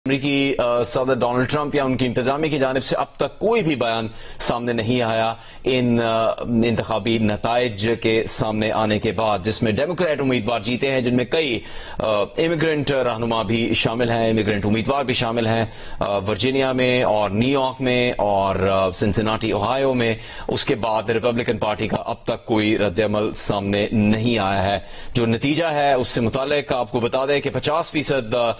अमरीकी सदर Donald Trump या उनकी इंतजामिया की जानिब से अब तक कोई भी बयान सामने नहीं आया इन इंतखाबी नताइज के सामने आने के बाद, जिसमें डेमोक्रेट उम्मीदवार जीते हैं, जिनमें कई इमिग्रेंट रहनुमा भी शामिल हैं, इमिग्रेंट उम्मीदवार भी शामिल हैं वर्जीनिया में और न्यूयॉर्क में और सिंसिनाटी ओहायो में। उसके बाद रिपब्लिकन पार्टी का अब तक कोई रद्दअमल सामने नहीं आया है। जो नतीजा है उससे मुतालिक आपको बता दें कि 50%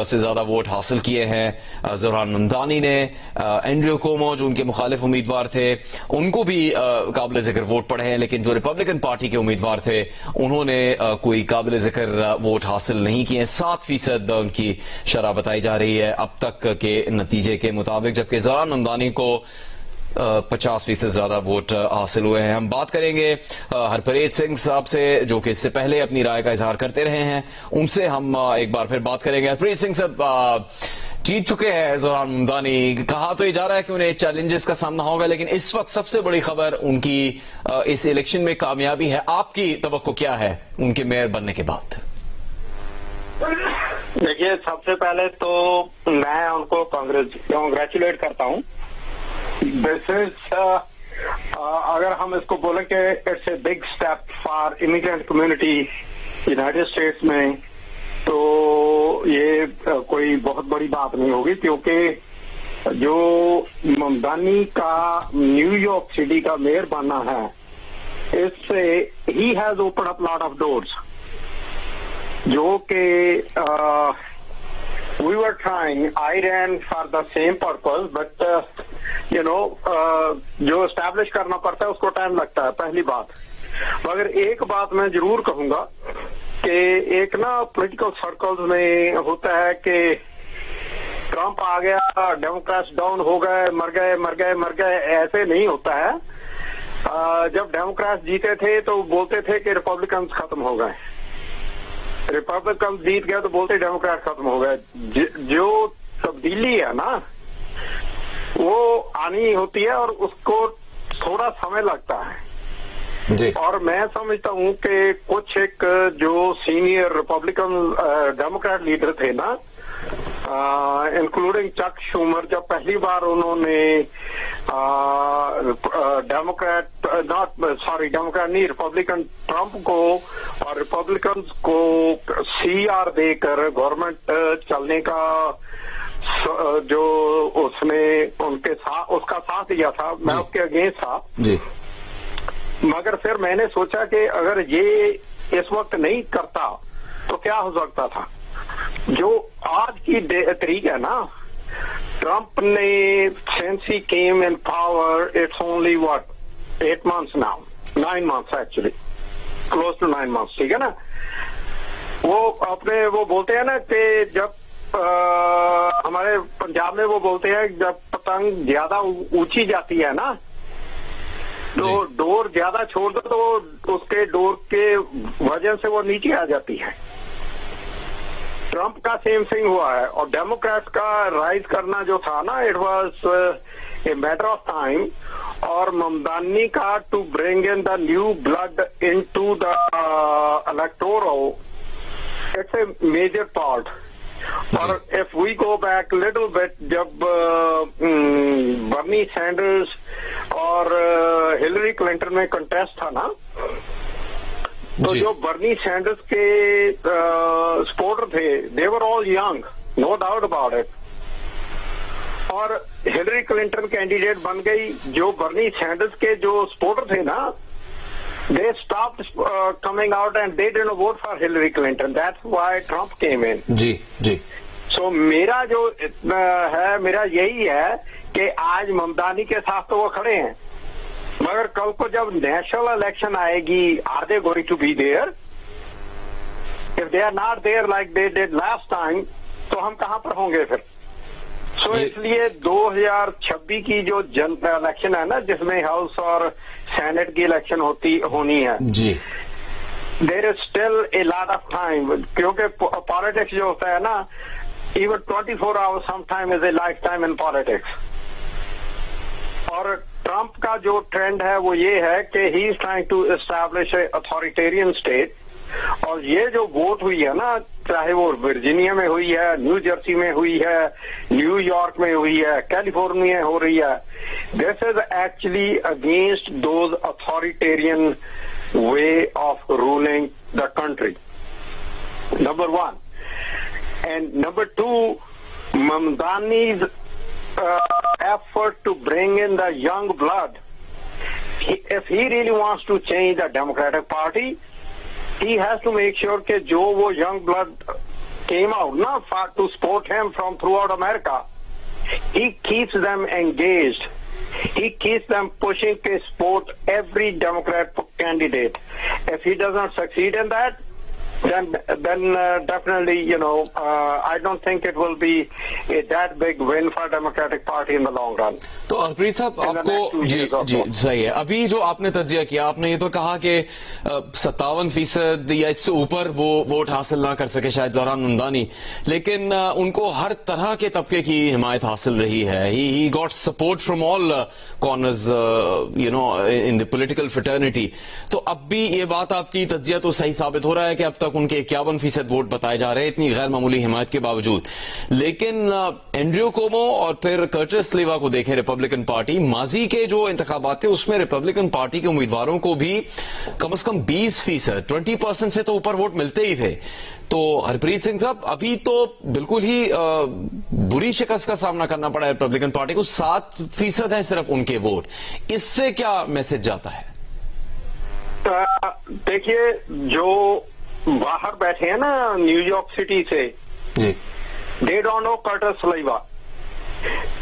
से ज्यादा वोट हासिल किए हैं जोहरान ममदानी ने। एंड्रयू कोमो जो उनके मुखालिफ उम्मीदवार थे उनको भी काबिल जिक्र वोट पड़े हैं, लेकिन जो रिपब्लिकन पार्टी के उम्मीदवार थे उन्होंने कोई काबिल जिक्र वोट हासिल नहीं किए। 7% उनकी शरह बताई जा रही है अब तक के नतीजे के मुताबिक, जबकि जोहरान ममदानी को 50% ज्यादा वोट हासिल हुए हैं। हम बात करेंगे हरप्रीत सिंह साहब से, जो कि इससे पहले अपनी राय का इजहार करते रहे हैं। उनसे हम एक बार फिर बात करेंगे। हरप्रीत सिंह साहब जीत चुके हैं जोहरान ममदानी। कहा तो ये जा रहा है कि उन्हें चैलेंजेस का सामना होगा, लेकिन इस वक्त सबसे बड़ी खबर उनकी इस इलेक्शन में कामयाबी है। आपकी तवक्को क्या है उनके मेयर बनने के बाद? देखिए, सबसे पहले तो मैं उनको कांग्रेचुलेट करता हूं। दिस इज अगर हम इसको बोलें कि it's a big step for immigrant community United states में, तो ये कोई बहुत बड़ी बात नहीं होगी, क्योंकि जो ममदानी का न्यूयॉर्क सिटी का मेयर बनना है, इससे he has open up lot of doors, जो कि we were trying. I ran for the same purpose, but जो एस्टैब्लिश करना पड़ता है उसको टाइम लगता है, पहली बात। मगर एक बात मैं जरूर कहूंगा कि एक ना पॉलिटिकल सर्कल्स में होता है कि ट्रंप आ गया, डेमोक्रेट्स डाउन हो गए, मर गए, ऐसे नहीं होता है। जब डेमोक्रेट्स जीते थे तो बोलते थे कि रिपब्लिकन खत्म हो गए, रिपब्लिकन जीत गए तो बोलते डेमोक्रेट खत्म हो गए। जो तब्दीली है ना वो आनी होती है और उसको थोड़ा समय लगता है जी। और मैं समझता हूं कि कुछ एक जो सीनियर रिपब्लिकन डेमोक्रेट लीडर थे ना, इंक्लूडिंग चक शूमर, जब पहली बार उन्होंने रिपब्लिकन ट्रंप को और रिपब्लिकन को CR देकर गवर्नमेंट चलने का जो उसने उनके साथ उसका साथ दिया था, मैं उसके अगेंस्ट था जी। मगर फिर मैंने सोचा कि अगर ये इस वक्त नहीं करता तो क्या हो सकता था। जो आज की तरीक है ना, ट्रंप ने since he came in power, it's only 8 months now, 9 months actually, close to 9 months, ठीक है ना। वो बोलते हैं ना कि जब हमारे पंजाब में वो बोलते हैं जब पतंग ज्यादा ऊंची जाती है ना, तो डोर ज्यादा छोड़ दो तो उसके डोर के वजन से वो नीचे आ जाती है। ट्रंप का सेम थिंग हुआ है और डेमोक्रेट्स का राइज करना जो था ना, it was a matter of time. और ममदानी का to bring in the new blood into the electoral, it's a major part. और if we go back little bit, जब बर्नी सैंडर्स और हिलरी क्लिंटन में कंटेस्ट था ना, तो जो बर्नी सैंडर्स के सपोर्टर थे, they were all young, no doubt about it. और हिलरी क्लिंटन कैंडिडेट बन गई। जो बर्नी सैंडर्स के जो सपोर्टर थे ना, they stopped coming out and they didn't vote for Hillary Clinton. That's why Trump came in. Ji ji. So मेरा जो है, मेरा यही है कि आज ममदानी के साथ तो वो खड़े हैं, मगर कल को जब नेशनल इलेक्शन आएगी, are they going to be there? If they are not there like they did last time, तो हम कहाँ पर होंगे फिर? So इसलिए 2026 की जो इलेक्शन है ना, जिसमें हाउस और सेनेट की इलेक्शन होनी है जी, there is still a lot of time, क्योंकि पॉलिटिक्स जो होता है ना, even 24 hours some time is a life time in politics. और ट्रंप का जो ट्रेंड है वो ये है कि he is trying to establish a authoritarian state. और ये जो वोट हुई है ना चाहे वो वर्जीनिया में हुई है, न्यू जर्सी में हुई है, न्यूयॉर्क में हुई है, कैलिफोर्निया में हो रही है, this is actually against those authoritarian way of ruling the country, number one. And number two, Mamdani's effort to bring in the young blood. If he really wants to change the Democratic Party, he has to make sure that jo wo young blood came out, not to support him from throughout America, he keeps them engaged. He keeps them pushing to support every Democrat candidate. If he doesn't succeed in that, then definitely, I don't think it will be that big win for Democratic Party in the long run. तो हरप्रीत साहब, आपको जी सही है. अभी जो आपने तज्जिया किया, आपने ये तो कहा कि 57% या इससे ऊपर वो वोट हासिल ना कर सके शायद ज़ोहरान ममदानी, लेकिन उनको हर तरह के तबके की हिमायत हासिल रही है. He got support from all corners in the political fraternity. तो अब भी ये बात, आपकी तज्जिया तो सही साबित हो रहा है कि अब तक उनके 51% वोट बताए जा रहे हैं, इतनी गैर मामूली हिमायत के बावजूद. लेकिन एंड्रयू कोमो और फिर कर्टिस स्लीवा को देखें, रिपब्लिकन पार्टी, माजी के जो इंतखाबात थे उसमें रिपब्लिकन पार्टी के उम्मीदवारों को भी कम से कम 20%, 20% से तो ऊपर वोट मिलते ही थे. तो हरप्रीत सिंह साहब, अभी तो बिल्कुल ही बुरी शिकस्त का सामना करना पड़ा है रिपब्लिकन पार्टी को. 7% है सिर्फ उनके वोट. इससे क्या मैसेज जाता है? देखिए, जो बाहर बैठे हैं ना न्यूयॉर्क सिटी से, they don't know Curtis Sliwa.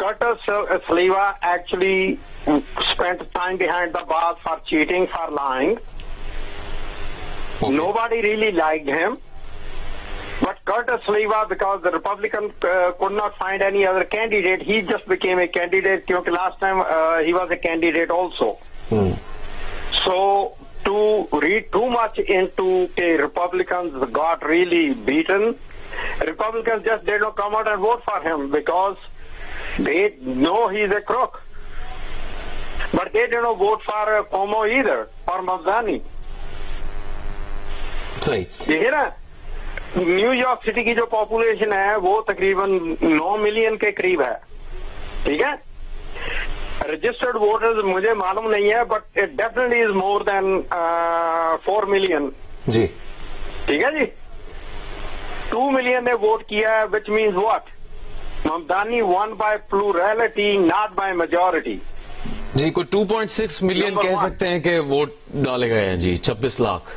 Curtis Sliwa actually spent time behind the bars for cheating, for lying. Okay. Nobody really liked him. But Curtis Sliwa, because the Republican could not find any other candidate, he just became a candidate, because last time he was a candidate also. So, to read too much into Republicans got really beaten. Republicans just did not come out and vote for him because they know he's a crook. But they did not vote for Cuomo either, or Mamdani. सही. देखिए ना, New York city की जो population है वो तकरीबन 9 million के करीब है. ठीक है, रजिस्टर्ड वोटर्स मुझे मालूम नहीं है, but it definitely is more than 4 million. जी, ठीक है जी. 2 मिलियन ने वोट किया है, which means what? Mamdani won by plurality, not by majority. जी, कोई 2.6 मिलियन कह सकते हैं कि वोट डाले गए हैं. जी, 26 लाख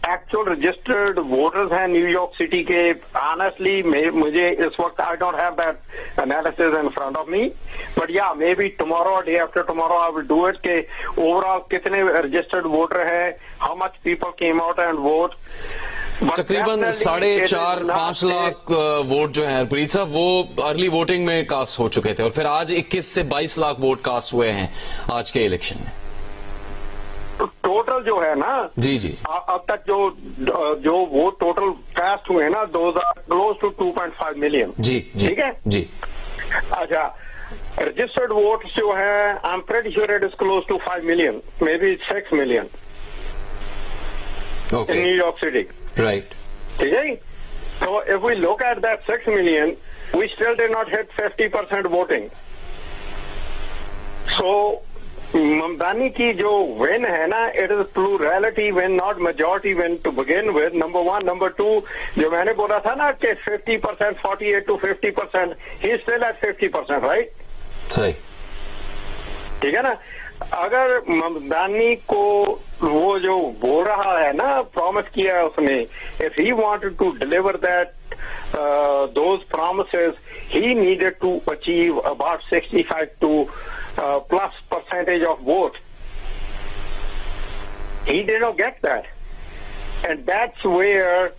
एक्चुअल रजिस्टर्ड वोटर्स हैं न्यूयॉर्क सिटी के. ऑनेस्टली मुझे इस वक्त I don't have that analysis in front of me, but या maybe tomorrow, day after tomorrow I will do it के ओवरऑल कितने रजिस्टर्ड वोटर हैं, how much people came out and vote. तकरीबन 4.5-5 lakh vote जो है हरप्रीत साहब, वो early voting में कास्ट हो चुके थे, और फिर आज 21 से 22 लाख वोट कास्ट हुए हैं आज के इलेक्शन में. टोटल जो है ना, जी जी, अब तक जो वोट टोटल कास्ट हुए ना, those are close to 2.5 million. जी जी, ठीक है जी. अच्छा, रजिस्टर्ड वोट्स जो है, I am pretty sure it is close to 5 million, maybe 6 million in New York City. Right. Okay? So if we look at that 6 million, we still did not hit 50% voting. So Mamdani की जो win है ना, it is plurality win, not majority win to begin with. Number one. Number two, जो मैंने बोला था ना कि 50%, 48 to 50%, he is still at 50%, right? सही. ठीक है ना. अगर ममदानी को वो जो बोल रहा है ना, प्रॉमिस किया है उसने, if he wanted to deliver that those promises, he needed to achieve about 65 to plus percentage of vote. He did not get that, and that's where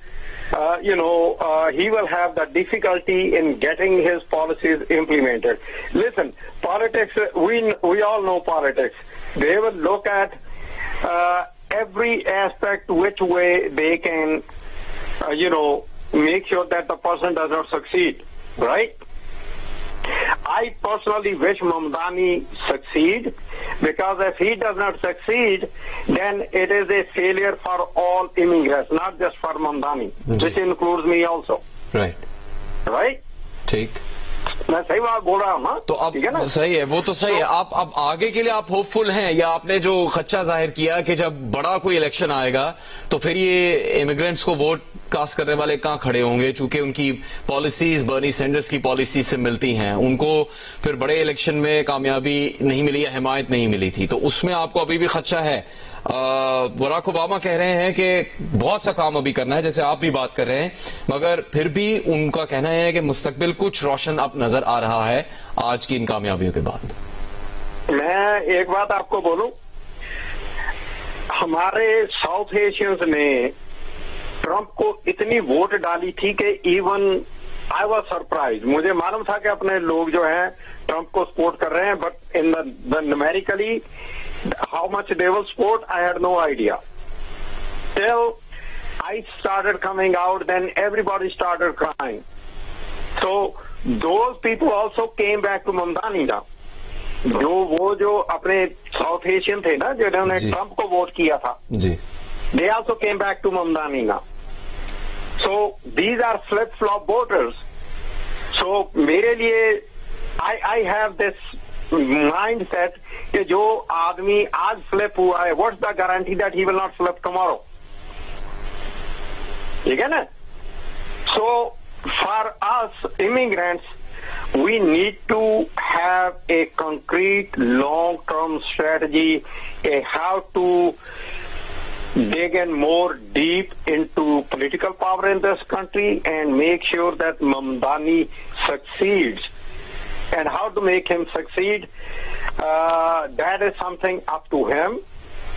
he will have the difficulty in getting his policies implemented. Listen, politics, we all know politics. They will look at every aspect which way they can make sure that the person does not succeed, right? I personally wish Mamdani succeed, because if he does not succeed, then it is a failure for all immigrants, not just for Mamdani, which includes me also. Right? ठीक, मैं सही बात बोल रहा हूँ ना? तो अब ठीक है ना? सही है, वो तो सही है। आप अब आगे के लिए आप होपफुल हैं, या आपने जो खदशा जाहिर किया कि जब बड़ा कोई इलेक्शन आएगा तो फिर ये इमिग्रेंट्स को वोट कास्ट करने वाले कहां खड़े होंगे, चूंकि उनकी पॉलिसीज बर्नी सैंडर्स की पॉलिसी से मिलती हैं, उनको फिर बड़े इलेक्शन में कामयाबी नहीं मिली या हिमायत नहीं मिली थी, तो उसमें आपको अभी भी खदशा है? बराक ओबामा कह रहे हैं कि बहुत सा काम अभी करना है, जैसे आप भी बात कर रहे हैं, मगर फिर भी उनका कहना है कि मुस्तकबिल कुछ रोशन अब नजर आ रहा है आज की इन कामयाबियों के बाद। मैं एक बात आपको बोलूं, हमारे साउथ एशियंस ने ट्रंप को इतनी वोट डाली थी कि इवन आई वाज सरप्राइज। मुझे मालूम था कि अपने लोग जो हैं ट्रंप को सपोर्ट कर रहे हैं, but in the numerically how much they will support, I had no idea. Till I started coming out, then everybody started crying. So those people also came back to Mamdani now. जो अपने south Asian थे ना, जिन्होंने Trump को vote किया था, जी, they also came back to Mamdani now. So these are flip-flop voters. So मेरे लिए I have this mindset कि जो आदमी आज फ्लिप हुआ है, what's the guarantee that he will not flip tomorrow? ठीक है ना? So for us immigrants we need to have a concrete long term strategy, a how to dig in more deep into political power in this country and make sure that Mamdani succeeds. And how to make him succeed, that is something up to him,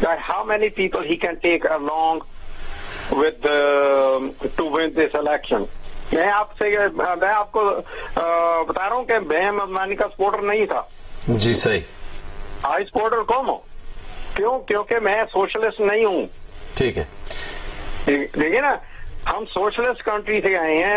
that how many people he can take along with to win this election. मैं आपको बता रहा हूँ कि मैं ममदानी का supporter नहीं था। जी सही। आई सपोर्टर कौन हूँ? क्यों? क्योंकि मैं सोशलिस्ट नहीं हूँ। ठीक है, देखिए ना, हम सोशलिस्ट कंट्री से आए हैं।